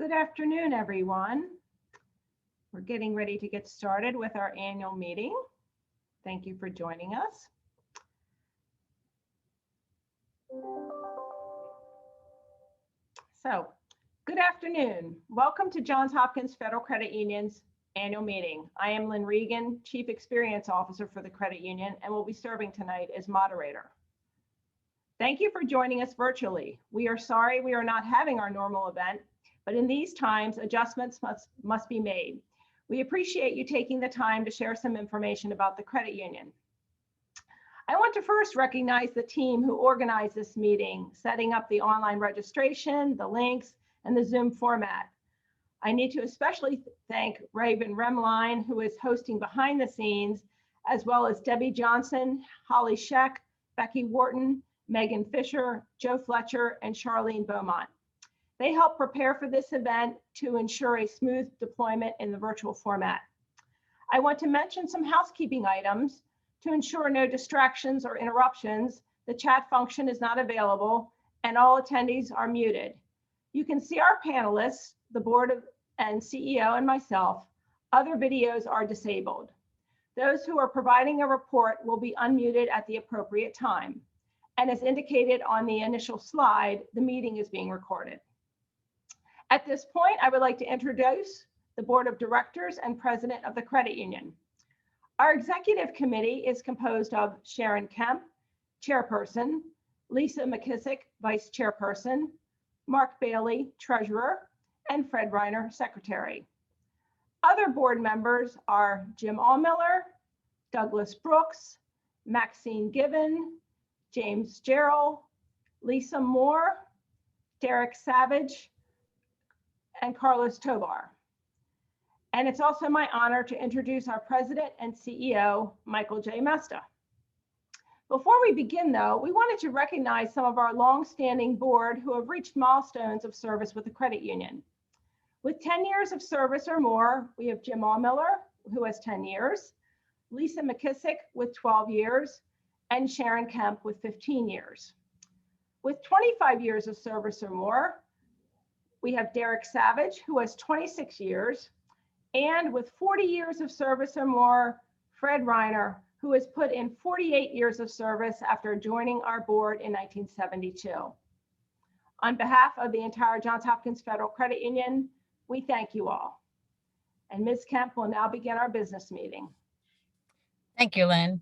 Good afternoon, everyone. We're getting ready to get started with our annual meeting. Thank you for joining us. So, good afternoon. Welcome to Johns Hopkins Federal Credit Union's annual meeting. I am Lynn Regan, Chief Experience Officer for the credit union, and will be serving tonight as moderator. Thank you for joining us virtually. We are sorry we are not having our normal event, but in these times, adjustments must be made. We appreciate you taking the time to share some information about the credit union. I want to first recognize the team who organized this meeting, setting up the online registration, the links, and the Zoom format. I need to especially thank Raven Remline, who is hosting behind the scenes, as well as Debbie Johnson, Holly Scheck, Becky Wharton, Megan Fisher, Joe Fletcher, and Charlene Beaumont. They helped prepare for this event to ensure a smooth deployment in the virtual format. I want to mention some housekeeping items. To ensure no distractions or interruptions, the chat function is not available and all attendees are muted. You can see our panelists, the board and CEO and myself. Other videos are disabled. Those who are providing a report will be unmuted at the appropriate time. And as indicated on the initial slide, the meeting is being recorded. At this point, I would like to introduce the board of directors and president of the credit union. Our executive committee is composed of Sharon Kemp, chairperson, Lisa McKissick, vice chairperson, Mark Bailey, treasurer, and Fred Reiner, secretary. Other board members are Jim Allmiller, Douglas Brooks, Maxine Given, James Gerald, Lisa Moore, Derek Savage, and Carlos Tovar. And it's also my honor to introduce our president and CEO, Michael J. Mesta. Before we begin though, we wanted to recognize some of our long-standing board who have reached milestones of service with the credit union. With 10 years of service or more, we have Jim Allmiller, who has 10 years, Lisa McKissick with 12 years, and Sharon Kemp with 15 years. With 25 years of service or more, we have Derek Savage, who has 26 years, and with 40 years of service or more, Fred Reiner, who has put in 48 years of service after joining our board in 1972. On behalf of the entire Johns Hopkins Federal Credit Union, we thank you all. And Ms. Kemp will now begin our business meeting. Thank you, Lynn.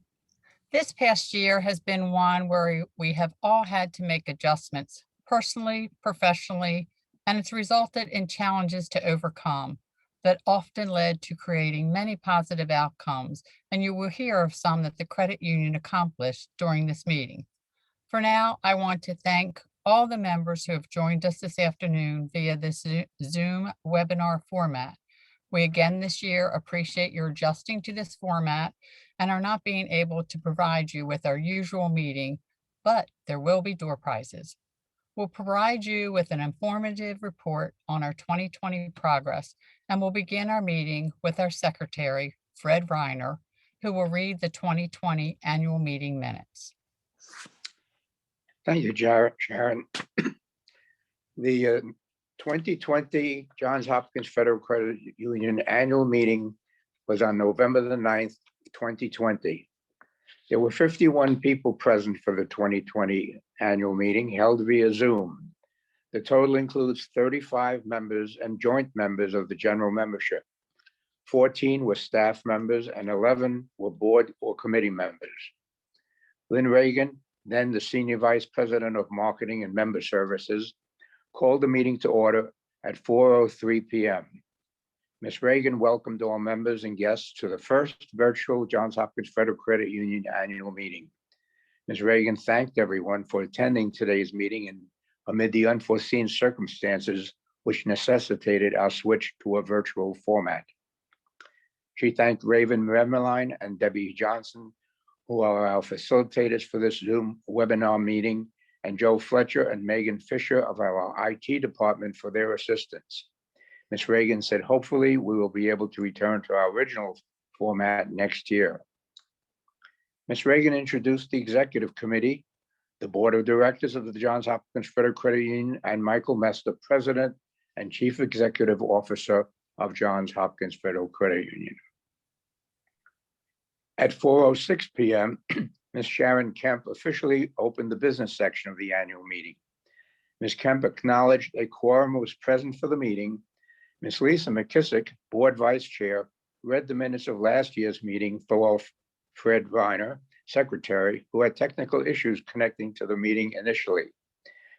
This past year has been one where we have all had to make adjustments personally, professionally, and it's resulted in challenges to overcome that often led to creating many positive outcomes, and you will hear of some that the credit union accomplished during this meeting. For now, I want to thank all the members who have joined us this afternoon via this Zoom webinar format. We again this year appreciate your adjusting to this format and are not being able to provide you with our usual meeting, but there will be door prizes. We'll provide you with an informative report on our 2020 progress, and we'll begin our meeting with our secretary, Fred Reiner, who will read the 2020 annual meeting minutes. Thank you, Sharon. The 2020 Johns Hopkins Federal Credit Union annual meeting was on November the 9th, 2020. There were 51 people present for the 2020 annual meeting held via Zoom. The total includes 35 members and joint members of the general membership. 14 were staff members and 11 were board or committee members. Lynn Regan, then the Senior Vice President of Marketing and Member Services, called the meeting to order at 4:03 p.m. Ms. Reagan welcomed all members and guests to the first virtual Johns Hopkins Federal Credit Union annual meeting. Ms. Reagan thanked everyone for attending today's meeting and amid the unforeseen circumstances which necessitated our switch to a virtual format. She thanked Raven Remline and Debbie Johnson, who are our facilitators for this Zoom webinar meeting, and Joe Fletcher and Megan Fisher of our IT department for their assistance. Ms. Reagan said, hopefully we will be able to return to our original format next year. Ms. Reagan introduced the executive committee, the board of directors of the Johns Hopkins Federal Credit Union, and Michael Mesta, president and Chief Executive Officer of Johns Hopkins Federal Credit Union. At 4:06 p.m., Ms. Sharon Kemp officially opened the business section of the annual meeting. Ms. Kemp acknowledged a quorum was present for the meeting. Ms. Lisa McKissick, Board Vice Chair, read the minutes of last year's meeting for Fred Reiner, Secretary, who had technical issues connecting to the meeting initially.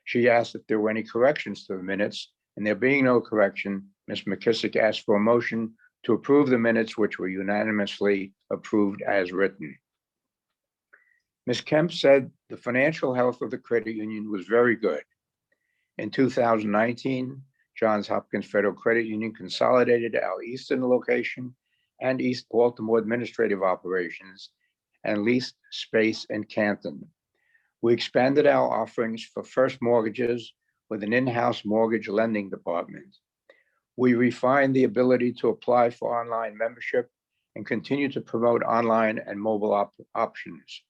She asked if there were any corrections to the minutes, and there being no correction, Ms. McKissick asked for a motion to approve the minutes, which were unanimously approved as written. Ms. Kemp said the financial health of the credit union was very good. In 2019, Johns Hopkins Federal Credit Union consolidated our Eastern location and East Baltimore administrative operations and leased space in Canton. We expanded our offerings for first mortgages with an in-house mortgage lending department. We refined the ability to apply for online membership and continue to promote online and mobile options.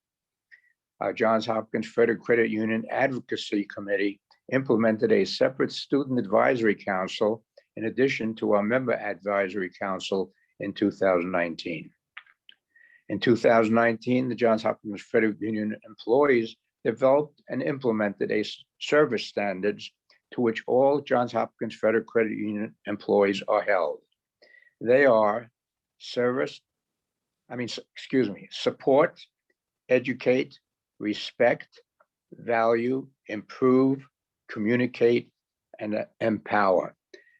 Our Johns Hopkins Federal Credit Union Advocacy Committee implemented a separate student advisory council in addition to our member advisory council in 2019. In 2019, the Johns Hopkins Federal Union employees developed and implemented a service standards to which all Johns Hopkins Federal Credit Union employees are held. They are support, educate, respect, value, improve, communicate, and empower.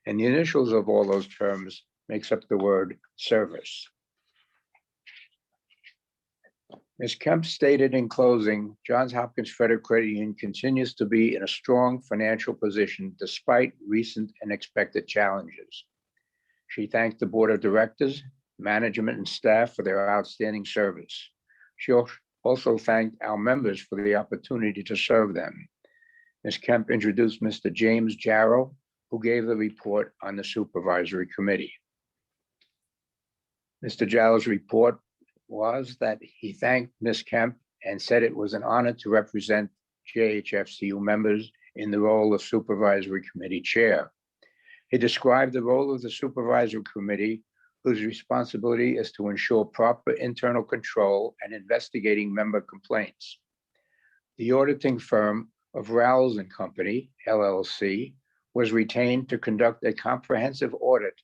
And the initials of all those terms makes up the word service. Ms. Kemp stated in closing, Johns Hopkins Federal Credit Union continues to be in a strong financial position despite recent and expected challenges. She thanked the board of directors, management, and staff for their outstanding service. She also thanked our members for the opportunity to serve them. Ms. Kemp introduced Mr. James Jarrow, who gave the report on the Supervisory Committee. Mr. Jarrow's report was that he thanked Ms. Kemp and said it was an honor to represent JHFCU members in the role of Supervisory Committee Chair. He described the role of the Supervisory Committee, whose responsibility is to ensure proper internal control and investigating member complaints. The auditing firm of Rowles & Company, LLC, was retained to conduct a comprehensive audit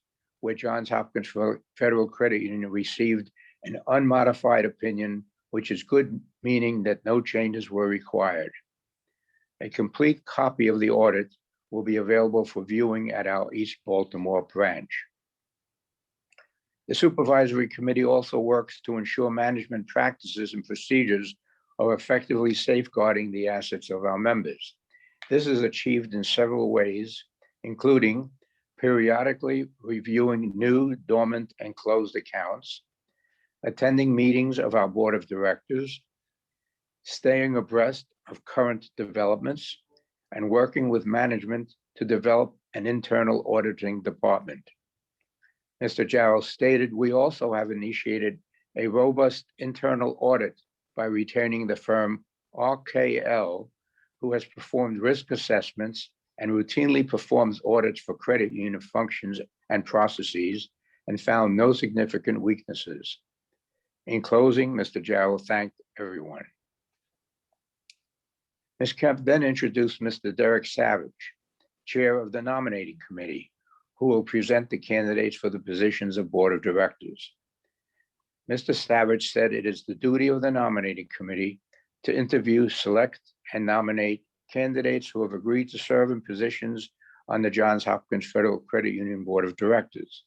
where Johns Hopkins Federal Credit Union received an unmodified opinion, which is good, meaning that no changes were required. A complete copy of the audit will be available for viewing at our East Baltimore branch. The Supervisory Committee also works to ensure management practices and procedures are effectively safeguarding the assets of our members. This is achieved in several ways, including periodically reviewing new, dormant, and closed accounts, attending meetings of our board of directors, staying abreast of current developments, and working with management to develop an internal auditing department. Mr. Jarrow stated we also have initiated a robust internal audit by retaining the firm RKL, who has performed risk assessments and routinely performs audits for credit union functions and processes and found no significant weaknesses. In closing, Mr. Jarrow thanked everyone. Ms. Kemp then introduced Mr. Derek Savage, Chair of the Nominating Committee, who will present the candidates for the positions of Board of Directors. Mr. Savage said it is the duty of the Nominating Committee to interview, select, and nominate candidates who have agreed to serve in positions on the Johns Hopkins Federal Credit Union Board of Directors.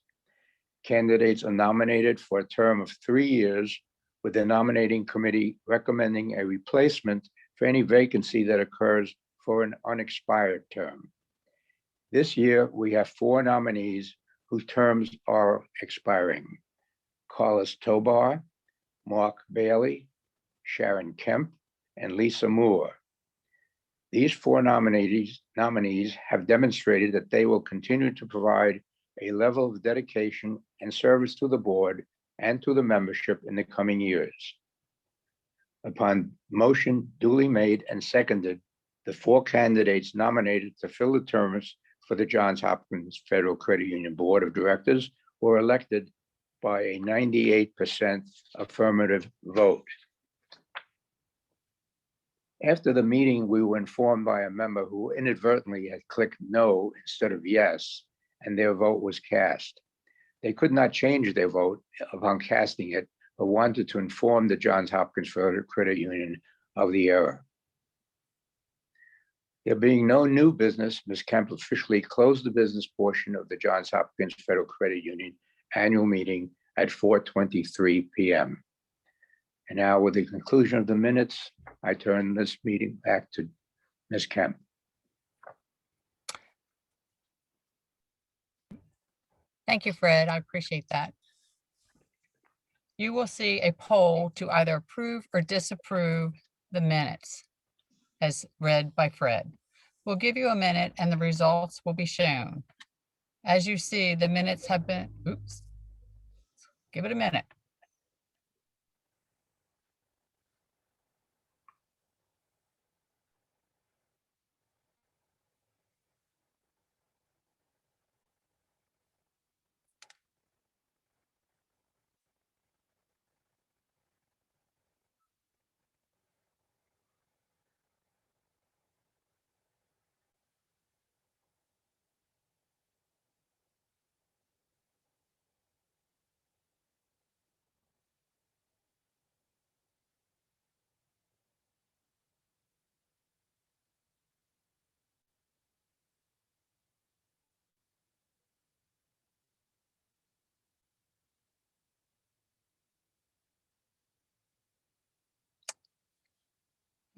Candidates are nominated for a term of 3 years, with the Nominating Committee recommending a replacement for any vacancy that occurs for an unexpired term. This year, we have 4 nominees whose terms are expiring: Carlos Tobar, Mark Bailey, Sharon Kemp, and Lisa Moore. These 4 nominees have demonstrated that they will continue to provide a level of dedication and service to the board and to the membership in the coming years. Upon motion duly made and seconded, the 4 candidates nominated to fill the terms for the Johns Hopkins Federal Credit Union Board of Directors were elected by a 98% affirmative vote. After the meeting, we were informed by a member who inadvertently had clicked no instead of yes, and their vote was cast. They could not change their vote upon casting it, but wanted to inform the Johns Hopkins Federal Credit Union of the error. There being no new business, Ms. Kemp officially closed the business portion of the Johns Hopkins Federal Credit Union annual meeting at 4:23 p.m. And now, with the conclusion of the minutes, I turn this meeting back to Ms. Kemp. Thank you, Fred. I appreciate that. You will see a poll to either approve or disapprove the minutes as read by Fred. We'll give you a minute and the results will be shown. As you see, the minutes have been, give it a minute.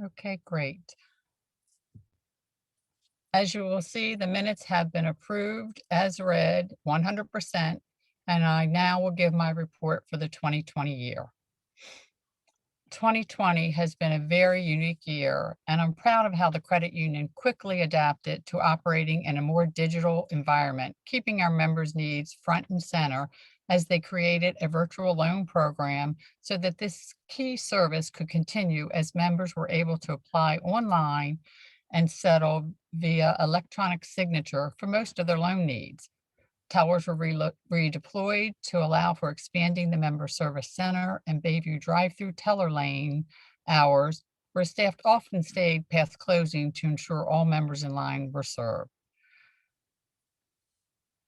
Okay, great. As you will see, the minutes have been approved as read 100%, and I now will give my report for the 2020 year. 2020 has been a very unique year, and I'm proud of how the credit union quickly adapted to operating in a more digital environment, keeping our members' needs front and center as they created a virtual loan program so that this key service could continue as members were able to apply online and settle via electronic signature for most of their loan needs. Tellers were redeployed to allow for expanding the member service center and Bayview drive-through teller lane hours, where staff often stayed past closing to ensure all members in line were served.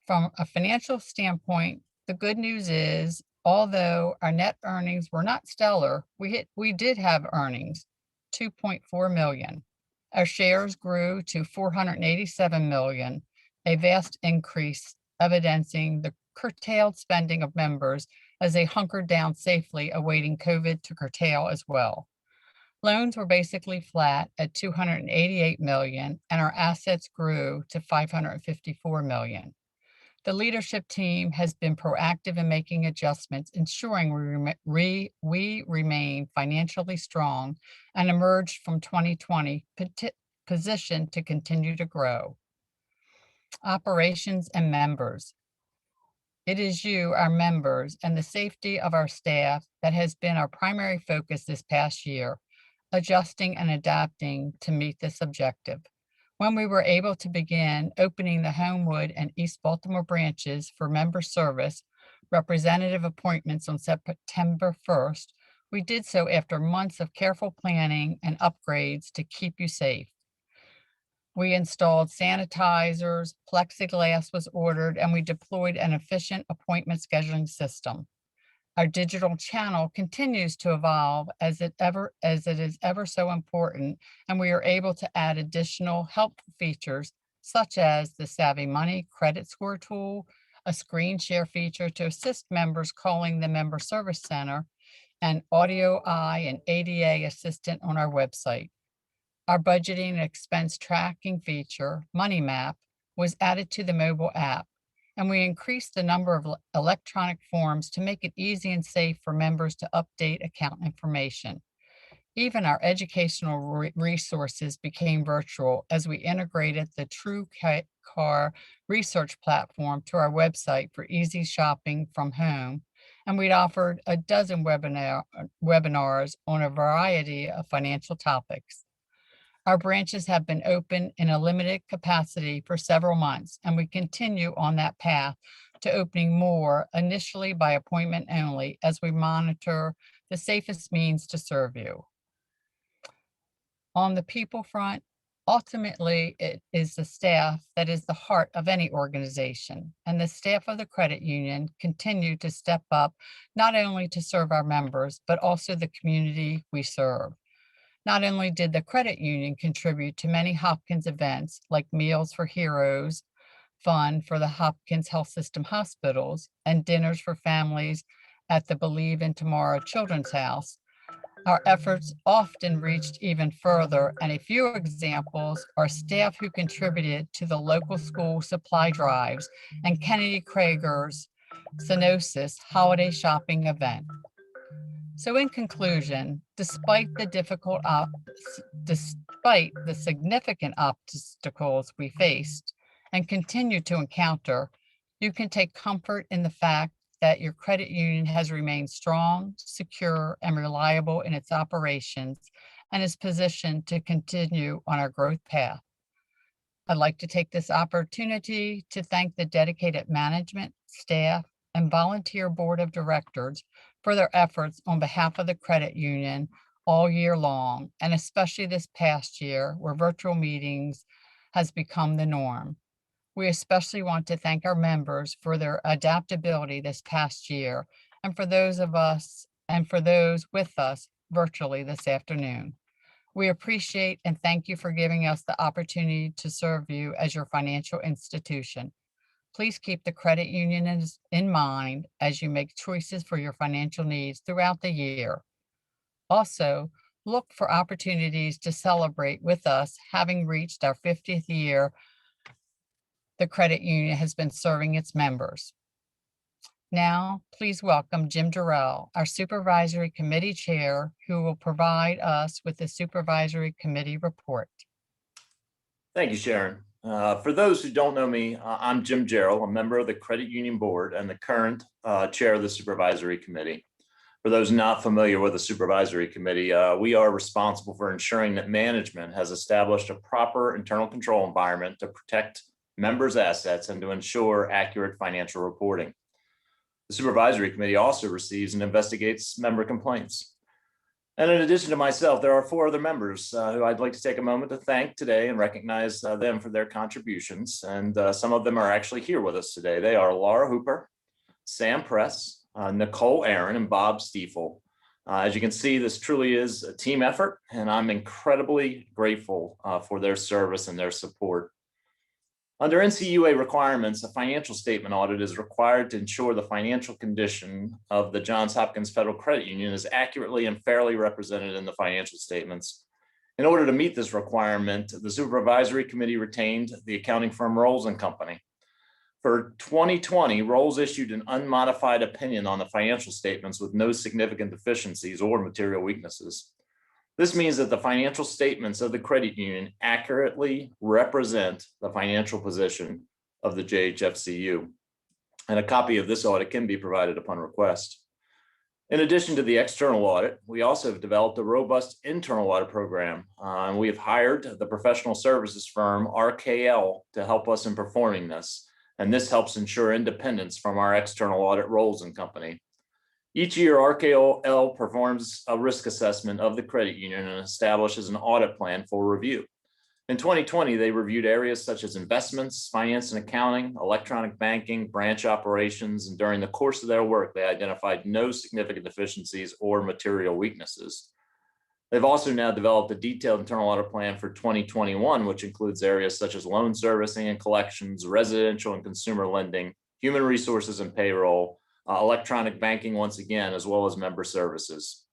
From a financial standpoint, the good news is, although our net earnings were not stellar, we did have earnings, 2.4 million. Our shares grew to 487 million, a vast increase evidencing the curtailed spending of members as they hunkered down safely awaiting COVID to curtail as well. Loans were basically flat at 288 million, and our assets grew to 554 million. The leadership team has been proactive in making adjustments, ensuring we remain financially strong and emerged from 2020 positioned to continue to grow. Operations and members. It is you, our members, and the safety of our staff that has been our primary focus this past year, adjusting and adapting to meet this objective. When we were able to begin opening the Homewood and East Baltimore branches for member service representative appointments on September 1st, we did so after months of careful planning and upgrades to keep you safe. We installed sanitizers, plexiglass was ordered, and we deployed an efficient appointment scheduling system. Our digital channel continues to evolve as it is ever so important, and we are able to add additional helpful features such as the Savvy Money credit score tool, a screen share feature to assist members calling the member service center, and Audio Eye and ADA assistant on our website. Our budgeting and expense tracking feature, Money Map, was added to the mobile app, and we increased the number of electronic forms to make it easy and safe for members to update account information. Even our educational resources became virtual as we integrated the TrueCar research platform to our website for easy shopping from home, and we'd offered a dozen webinars on a variety of financial topics. Our branches have been open in a limited capacity for several months, and we continue on that path to opening more, initially by appointment only, as we monitor the safest means to serve you. On the people front, ultimately, it is the staff that is the heart of any organization, and the staff of the credit union continue to step up not only to serve our members, but also the community we serve. Not only did the credit union contribute to many Hopkins events like Meals for Heroes Fund for the Hopkins Health System hospitals and dinners for families at the Believe in Tomorrow Children's House, our efforts often reached even further, and a few examples are staff who contributed to the local school supply drives and Kennedy Krager's Synosis holiday shopping event. So in conclusion, despite the significant obstacles we faced and continue to encounter, you can take comfort in the fact that your credit union has remained strong, secure, and reliable in its operations and is positioned to continue on our growth path. I'd like to take this opportunity to thank the dedicated management, staff, and volunteer board of directors for their efforts on behalf of the credit union all year long, and especially this past year where virtual meetings has become the norm. We especially want to thank our members for their adaptability this past year, and for those with us virtually this afternoon. We appreciate and thank you for giving us the opportunity to serve you as your financial institution. Please keep the credit union in mind as you make choices for your financial needs throughout the year. Also, look for opportunities to celebrate with us having reached our 50th year the credit union has been serving its members. Now, please welcome Jim Durrell, our Supervisory Committee Chair, who will provide us with the Supervisory Committee report. Thank you, Sharon. For those who don't know me, I'm Jim Jarrell, a member of the Credit Union Board and the current chair of the Supervisory Committee. For those not familiar with the Supervisory Committee, we are responsible for ensuring that management has established a proper internal control environment to protect members' assets and to ensure accurate financial reporting. The Supervisory Committee also receives and investigates member complaints. And in addition to myself, there are 4 other members who I'd like to take a moment to thank today and recognize them for their contributions. And some of them are actually here with us today. They are Laura Hooper, Sam Press, Nicole Aaron, and Bob Stiefel. As you can see, this truly is a team effort, and I'm incredibly grateful for their service and their support. Under NCUA requirements, a financial statement audit is required to ensure the financial condition of the Johns Hopkins Federal Credit Union is accurately and fairly represented in the financial statements. In order to meet this requirement, the Supervisory Committee retained the accounting firm Rolls & Company. For 2020, Rolls issued an unmodified opinion on the financial statements with no significant deficiencies or material weaknesses. This means that the financial statements of the credit union accurately represent the financial position of the JHFCU, and a copy of this audit can be provided upon request. In addition to the external audit, we also have developed a robust internal audit program, and we have hired the professional services firm RKL to help us in performing this, and this helps ensure independence from our external audit Rolls & Company. Each year, RKL performs a risk assessment of the credit union and establishes an audit plan for review. In 2020, they reviewed areas such as investments, finance and accounting, electronic banking, branch operations, and during the course of their work, they identified no significant deficiencies or material weaknesses. They've also now developed a detailed internal audit plan for 2021, which includes areas such as loan servicing and collections, residential and consumer lending, human resources and payroll, electronic banking once again, as well as member services.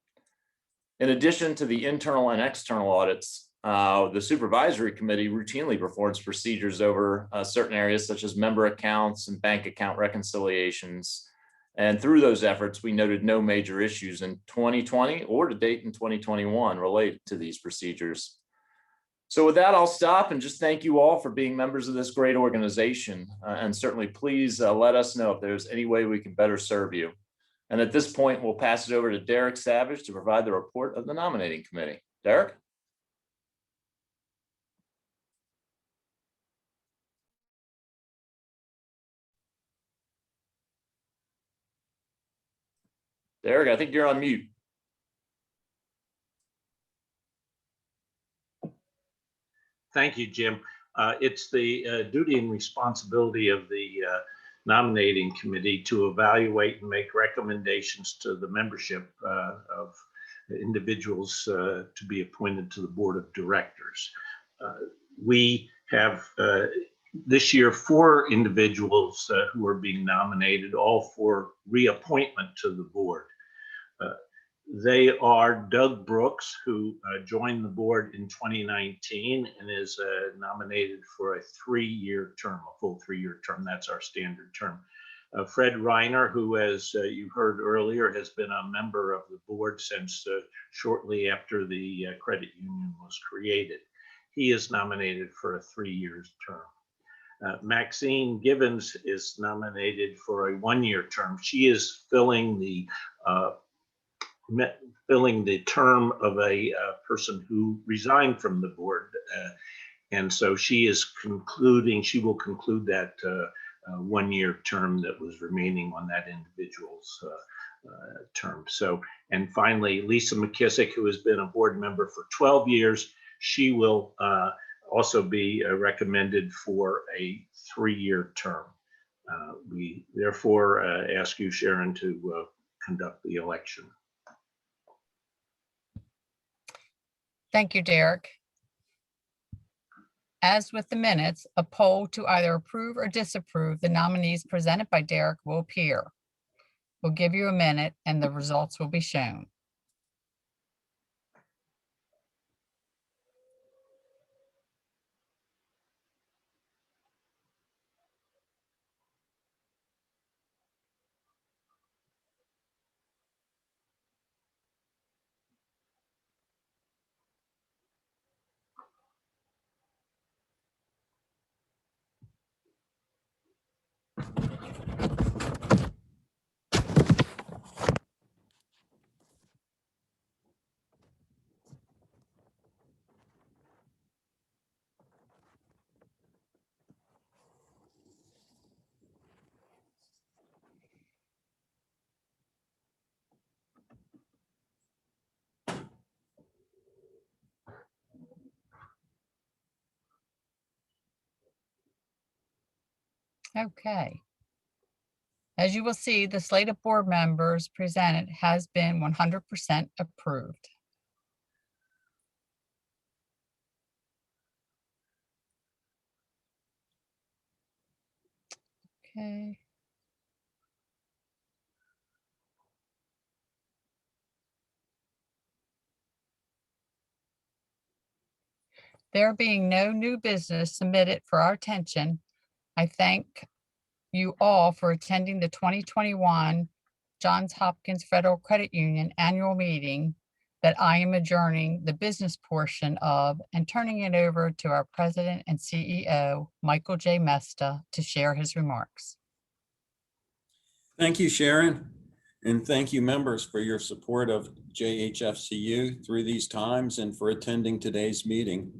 In addition to the internal and external audits, the Supervisory Committee routinely performs procedures over certain areas such as member accounts and bank account reconciliations. And through those efforts, we noted no major issues in 2020 or to date in 2021 related to these procedures. So with that, I'll stop and just thank you all for being members of this great organization. And certainly please let us know if there's any way we can better serve you. And at this point, we'll pass it over to Derek Savage to provide the report of the Nominating Committee. Derek? Derek, I think you're on mute. Thank you, Jim. It's the duty and responsibility of the nominating committee to evaluate and make recommendations to the membership of individuals to be appointed to the board of directors. We have this year 4 individuals who are being nominated, all for reappointment to the board. They are Doug Brooks, who joined the board in 2019 and is nominated for a 3-year term, a full 3-year term. That's our standard term. Fred Reiner, who, as you heard earlier, has been a member of the board since shortly after the credit union was created. He is nominated for a 3-year term. Maxine Gibbons is nominated for a 1-year term. She is filling the term of a person who resigned from the board. And so she will conclude that 1-year term that was remaining on that individual's term. So, and finally, Lisa McKissick, who has been a board member for 12 years, she will also be recommended for a 3-year term. We therefore ask you, Sharon, to conduct the election. Thank you, Derek. As with the minutes, a poll to either approve or disapprove the nominees presented by Derek will appear. We'll give you a minute and the results will be shown. Okay. As you will see, the slate of board members presented has been 100% approved. Okay. There being no new business submitted for our attention, I thank you all for attending the 2021 Johns Hopkins Federal Credit Union annual meeting that I am adjourning the business portion of and turning it over to our President and CEO, Michael J. Mesta, to share his remarks. Thank you, Sharon. And thank you, members, for your support of JHFCU through these times and for attending today's meeting.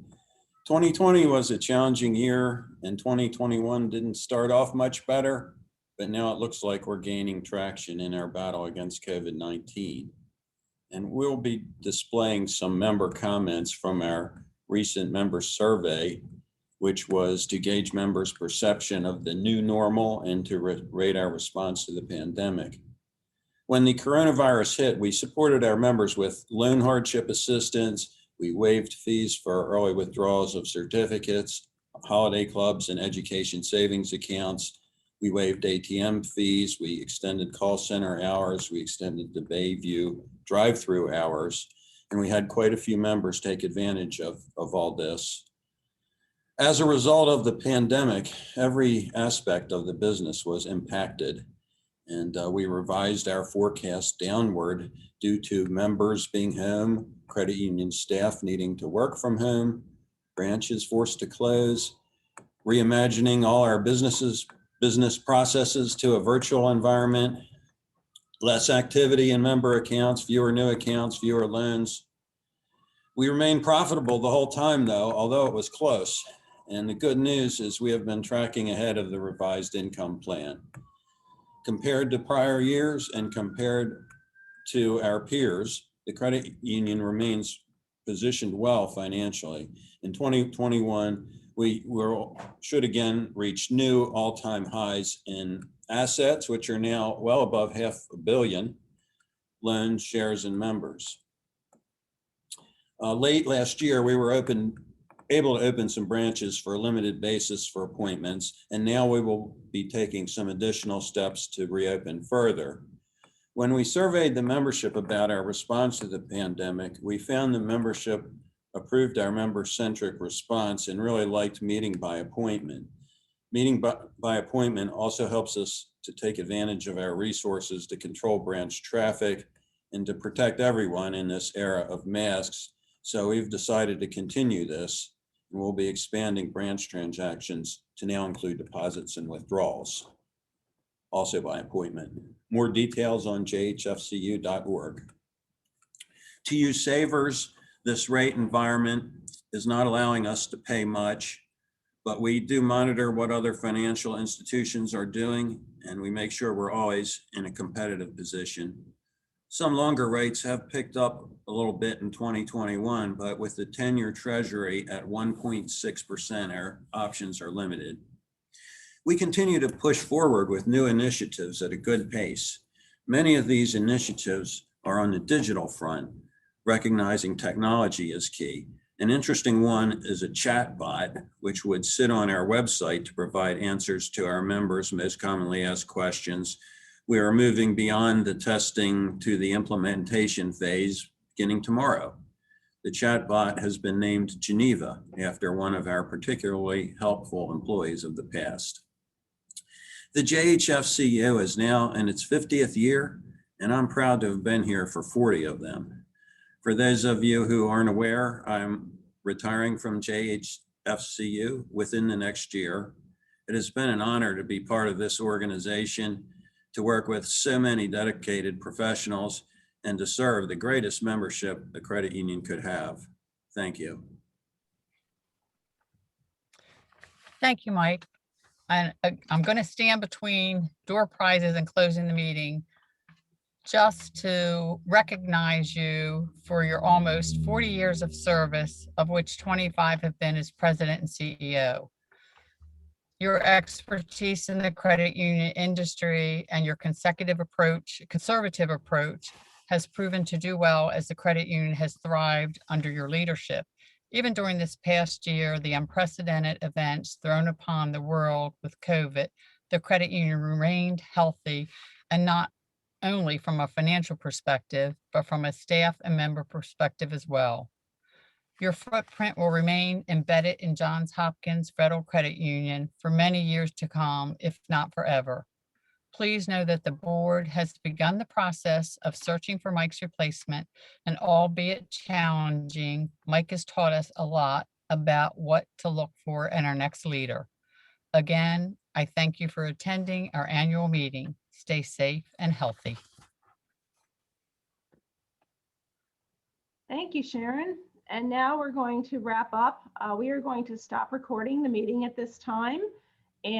2020 was a challenging year and 2021 didn't start off much better, but now it looks like we're gaining traction in our battle against COVID-19. And we'll be displaying some member comments from our recent member survey, which was to gauge members' perception of the new normal and to rate our response to the pandemic. When the coronavirus hit, we supported our members with loan hardship assistance. We waived fees for early withdrawals of certificates, holiday clubs, and education savings accounts. We waived ATM fees. We extended call center hours. We extended the Bayview drive-through hours. And we had quite a few members take advantage of all this. As a result of the pandemic, every aspect of the business was impacted. And we revised our forecast downward due to members being home, credit union staff needing to work from home, branches forced to close, reimagining all our business processes to a virtual environment, less activity in member accounts, fewer new accounts, fewer loans. We remained profitable the whole time though, although it was close. And the good news is we have been tracking ahead of the revised income plan. Compared to prior years and compared to our peers, the credit union remains positioned well financially. In 2021, we should again reach new all-time highs in assets, which are now well above $500 million, loans, shares, and members. Late last year, we were able to open some branches for a limited basis for appointments, and now we will be taking some additional steps to reopen further. When we surveyed the membership about our response to the pandemic, we found the membership approved our member-centric response and really liked meeting by appointment. Meeting by appointment also helps us to take advantage of our resources to control branch traffic and to protect everyone in this era of masks. So we've decided to continue this, and we'll be expanding branch transactions to now include deposits and withdrawals, also by appointment. More details on jhfcu.org. To you savers, this rate environment is not allowing us to pay much, but we do monitor what other financial institutions are doing, and we make sure we're always in a competitive position. Some longer rates have picked up a little bit in 2021, but with the 10-year treasury at 1.6%, our options are limited. We continue to push forward with new initiatives at a good pace. Many of these initiatives are on the digital front, recognizing technology is key. An interesting one is a chat bot, which would sit on our website to provide answers to our members' most commonly asked questions. We are moving beyond the testing to the implementation phase beginning tomorrow. The chat bot has been named Geneva after one of our particularly helpful employees of the past. The JHFCU is now in its 50th year, and I'm proud to have been here for 40 of them. For those of you who aren't aware, I'm retiring from JHFCU within the next year. It has been an honor to be part of this organization, to work with so many dedicated professionals, and to serve the greatest membership the credit union could have. Thank you. Thank you, Mike. And I'm going to stand between door prizes and closing the meeting just to recognize you for your almost 40 years of service, of which 25 have been as president and CEO. Your expertise in the credit union industry and your conservative approach has proven to do well as the credit union has thrived under your leadership. Even during this past year, the unprecedented events thrown upon the world with COVID, the credit union remained healthy, and not only from a financial perspective, but from a staff and member perspective as well. Your footprint will remain embedded in Johns Hopkins Federal Credit Union for many years to come, if not forever. Please know that the board has begun the process of searching for Mike's replacement, and albeit challenging, Mike has taught us a lot about what to look for in our next leader. Again, I thank you for attending our annual meeting. Stay safe and healthy. Thank you, Sharon. And now we're going to wrap up. We are going to stop recording the meeting at this time. And